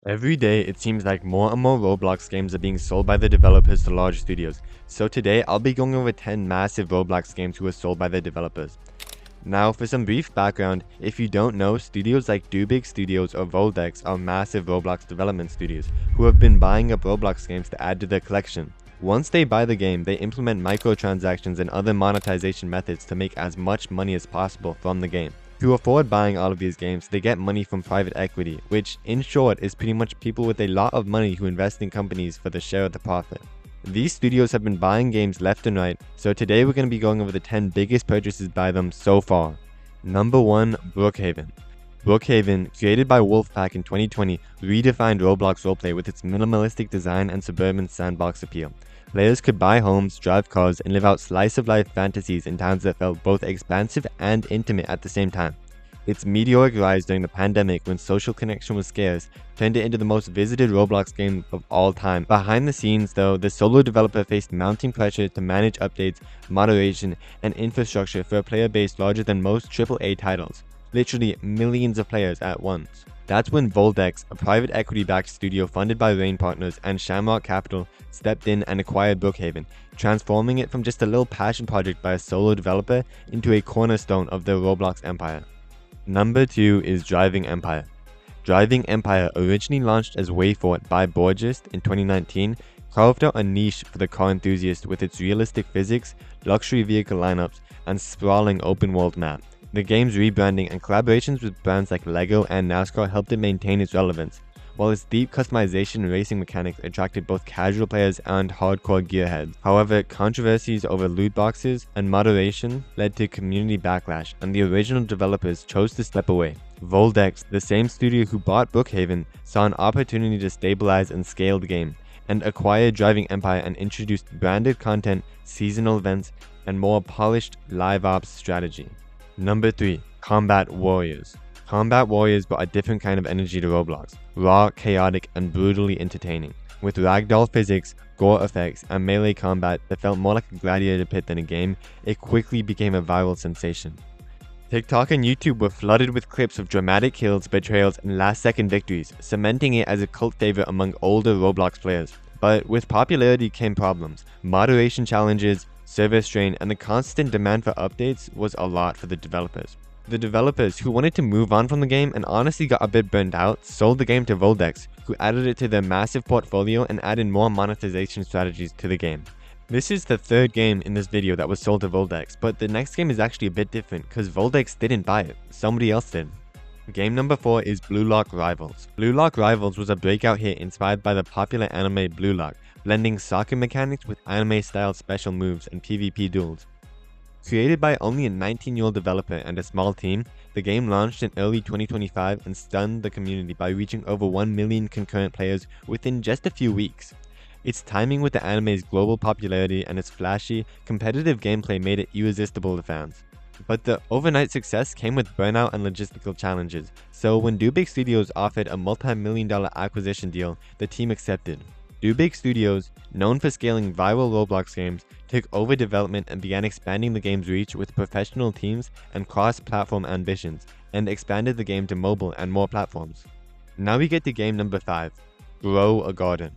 Every day, it seems like more and more Roblox games are being sold by the developers to large studios. So today, I'll be going over 10 massive Roblox games who were sold by the developers. Now, for some brief background, if you don't know, studios like Dubig Studios or Voldex are massive Roblox development studios who have been buying up Roblox games to add to their collection. Once they buy the game, they implement microtransactions and other monetization methods to make as much money as possible from the game. To afford buying all of these games, they get money from private equity, which, in short, is pretty much people with a lot of money who invest in companies for the share of the profit. These studios have been buying games left and right, so today we're going to be going over the 10 biggest purchases by them so far. Number 1. Brookhaven. Brookhaven, created by Wolfpack in 2020, redefined Roblox roleplay with its minimalistic design and suburban sandbox appeal. Players could buy homes, drive cars, and live out slice-of-life fantasies in towns that felt both expansive and intimate at the same time. Its meteoric rise during the pandemic, when social connection was scarce, turned it into the most visited Roblox game of all time. Behind the scenes, though, the solo developer faced mounting pressure to manage updates, moderation, and infrastructure for a player base larger than most AAA titles. Literally millions of players at once. That's when Voldex, a private equity-backed studio funded by Rain Partners and Shamrock Capital, stepped in and acquired Brookhaven, transforming it from just a little passion project by a solo developer into a cornerstone of the Roblox empire. Number 2 is Driving Empire. Driving Empire, originally launched as WayFort by Borges in 2019, carved out a niche for the car enthusiast with its realistic physics, luxury vehicle lineups, and sprawling open-world map. The game's rebranding and collaborations with brands like LEGO and NASCAR helped it maintain its relevance, while its deep customization and racing mechanics attracted both casual players and hardcore gearheads. However, controversies over loot boxes and moderation led to community backlash, and the original developers chose to step away. Voldex, the same studio who bought Brookhaven, saw an opportunity to stabilize and scale the game, and acquired Driving Empire and introduced branded content, seasonal events, and more polished live ops strategy. Number 3. Combat Warriors. Combat Warriors brought a different kind of energy to Roblox, raw, chaotic, and brutally entertaining. With ragdoll physics, gore effects, and melee combat that felt more like a gladiator pit than a game, it quickly became a viral sensation. TikTok and YouTube were flooded with clips of dramatic kills, betrayals, and last-second victories, cementing it as a cult favorite among older Roblox players. But with popularity came problems. Moderation challenges, server strain, and the constant demand for updates was a lot for the developers. The developers, who wanted to move on from the game and honestly got a bit burned out, sold the game to Voldex, who added it to their massive portfolio and added more monetization strategies to the game. This is the third game in this video that was sold to Voldex, but the next game is actually a bit different because Voldex didn't buy it, somebody else did. Game number 4 is Blue Lock Rivals. Blue Lock Rivals was a breakout hit inspired by the popular anime Blue Lock, blending soccer mechanics with anime-style special moves and PvP duels. Created by only a 19-year-old developer and a small team, the game launched in early 2025 and stunned the community by reaching over 1 million concurrent players within just a few weeks. Its timing with the anime's global popularity and its flashy, competitive gameplay made it irresistible to fans. But the overnight success came with burnout and logistical challenges, so when Dubig Studios offered a multi-million-dollar acquisition deal, the team accepted. Dubig Studios, known for scaling viral Roblox games, took over development and began expanding the game's reach with professional teams and cross-platform ambitions, and expanded the game to mobile and more platforms. Now we get to game number 5, Grow a Garden.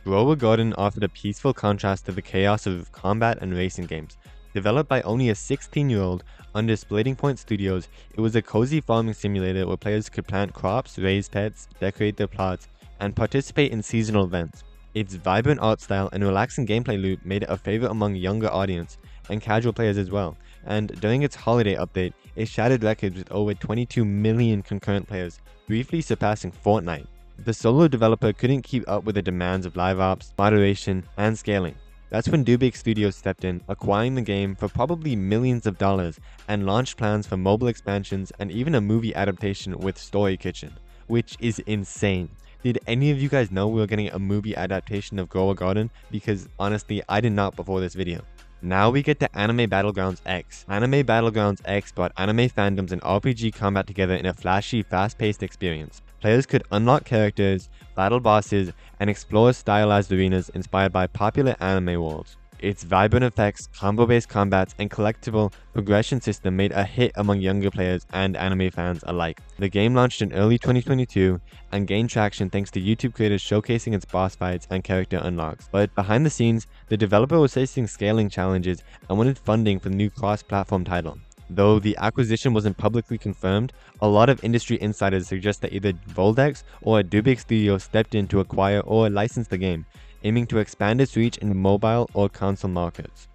Grow a Garden offered a peaceful contrast to the chaos of combat and racing games. Developed by only a 16-year-old under Splitting Point Studios, it was a cozy farming simulator where players could plant crops, raise pets, decorate their plots, and participate in seasonal events. Its vibrant art style and relaxing gameplay loop made it a favorite among younger audience and casual players as well, and during its holiday update, it shattered records with over 22 million concurrent players, briefly surpassing Fortnite. The solo developer couldn't keep up with the demands of live ops, moderation, and scaling. That's when Dubig Studios stepped in, acquiring the game for probably millions of dollars, and launched plans for mobile expansions and even a movie adaptation with Story Kitchen, which is insane. Did any of you guys know we were getting a movie adaptation of Grow a Garden? Because honestly, I did not before this video. Now we get to Anime Battlegrounds X. Anime Battlegrounds X brought anime fandoms and RPG combat together in a flashy, fast-paced experience. Players could unlock characters, battle bosses, and explore stylized arenas inspired by popular anime worlds. Its vibrant effects, combo-based combats, and collectible progression system made a hit among younger players and anime fans alike. The game launched in early 2022 and gained traction thanks to YouTube creators showcasing its boss fights and character unlocks. But behind the scenes, the developer was facing scaling challenges and wanted funding for the new cross-platform title. Though the acquisition wasn't publicly confirmed, a lot of industry insiders suggest that either Voldex or Dubig Studios stepped in to acquire or license the game, aiming to expand its reach in mobile or console markets.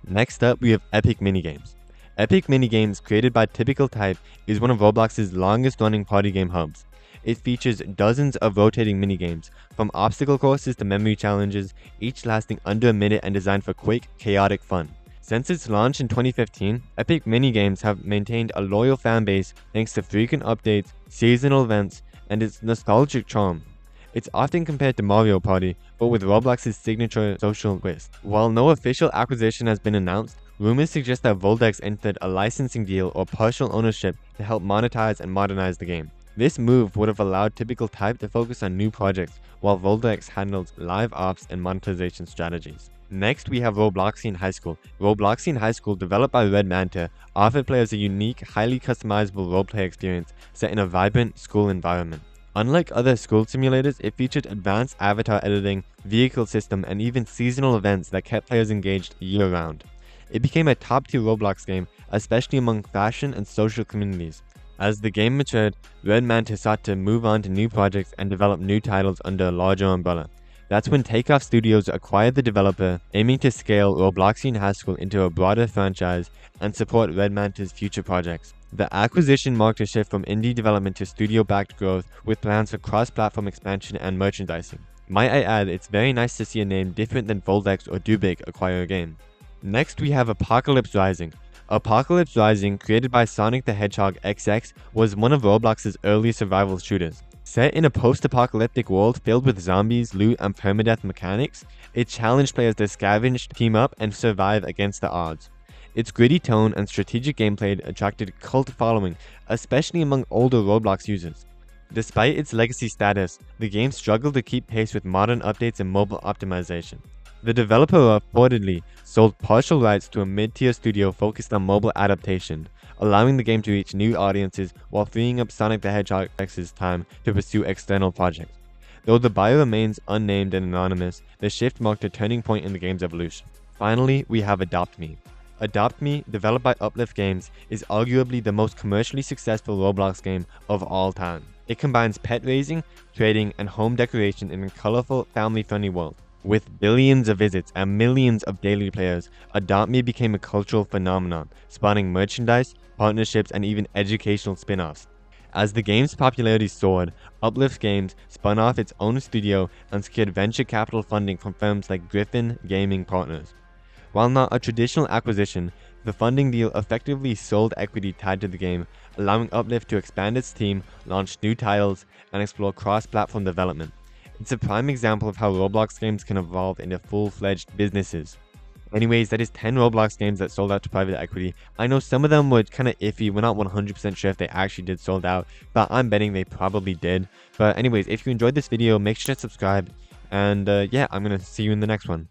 Next up, we have Epic Minigames. Epic Minigames, created by Typical Type, is one of Roblox's longest-running party game hubs. It features dozens of rotating minigames, from obstacle courses to memory challenges, each lasting under a minute and designed for quick, chaotic fun. Since its launch in 2015, Epic Minigames have maintained a loyal fan base thanks to frequent updates, seasonal events, and its nostalgic charm. It's often compared to Mario Party, but with Roblox's signature social twist. While no official acquisition has been announced, rumors suggest that Voldex entered a licensing deal or partial ownership to help monetize and modernize the game. This move would have allowed Typical Type to focus on new projects, while Voldex handles live ops and monetization strategies. Next, we have Robloxian High School. Robloxian High School, developed by Red Manta, offered players a unique, highly customizable roleplay experience set in a vibrant school environment. Unlike other school simulators, it featured advanced avatar editing, vehicle system, and even seasonal events that kept players engaged year-round. It became a top-tier Roblox game, especially among fashion and social communities. As the game matured, Red Manta sought to move on to new projects and develop new titles under a larger umbrella. That's when Takeoff Studios acquired the developer, aiming to scale Robloxian High School into a broader franchise and support Red Manta's future projects. The acquisition marked a shift from indie development to studio-backed growth, with plans for cross-platform expansion and merchandising. Might I add, it's very nice to see a name different than Voldex or Dubig acquire a game. Next, we have Apocalypse Rising. Apocalypse Rising, created by Sonic the Hedgehog XX, was one of Roblox's early survival shooters. Set in a post-apocalyptic world filled with zombies, loot, and permadeath mechanics, it challenged players to scavenge, team up, and survive against the odds. Its gritty tone and strategic gameplay attracted a cult following, especially among older Roblox users. Despite its legacy status, the game struggled to keep pace with modern updates and mobile optimization. The developer reportedly sold partial rights to a mid-tier studio focused on mobile adaptation, allowing the game to reach new audiences while freeing up Sonic the Hedgehog X's time to pursue external projects. Though the buyer remains unnamed and anonymous, the shift marked a turning point in the game's evolution. Finally, we have Adopt Me. Adopt Me, developed by Uplift Games, is arguably the most commercially successful Roblox game of all time. It combines pet raising, trading, and home decoration in a colorful, family-friendly world. With billions of visits and millions of daily players, Adopt Me became a cultural phenomenon, spawning merchandise, partnerships, and even educational spin-offs. As the game's popularity soared, Uplift Games spun off its own studio and secured venture capital funding from firms like Griffin Gaming Partners. While not a traditional acquisition, the funding deal effectively sold equity tied to the game, allowing Uplift to expand its team, launch new titles, and explore cross-platform development. It's a prime example of how Roblox games can evolve into full-fledged businesses. Anyways, that is 10 Roblox games that sold out to private equity. I know some of them were kind of iffy. We're not 100% sure if they actually did sold out, but I'm betting they probably did. But anyways, if you enjoyed this video, make sure to subscribe. And yeah, I'm going to see you in the next one.